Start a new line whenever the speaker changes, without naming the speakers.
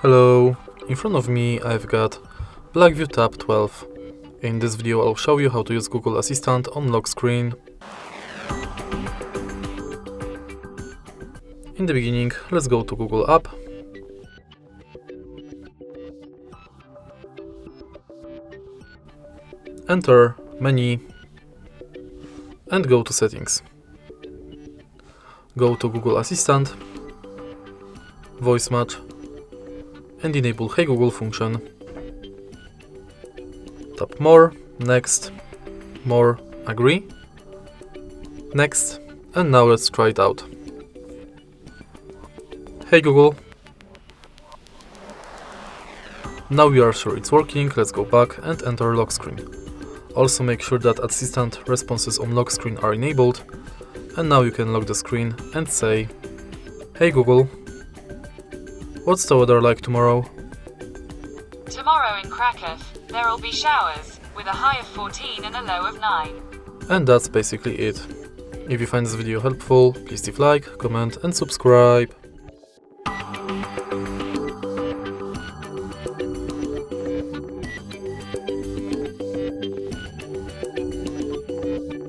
Hello, in front of me I've got Blackview tab 12. In this video I'll show you how to use Google Assistant on lock screen. In the beginning, let's go to Google app. Enter menu and go to settings. Go to Google Assistant, voice match and enable Hey Google function. Tap more, next, more, agree, next, and now let's try it out. Hey Google. Now we are sure it's working, let's go back and enter lock screen. Also make sure that assistant responses on lock screen are enabled, and now you can lock the screen and say, Hey Google, what's the weather like tomorrow?
Tomorrow in Krakow, there'll be showers, with a high of 14 and a low of 9.
And that's basically it. If you find this video helpful, please leave like, comment and subscribe.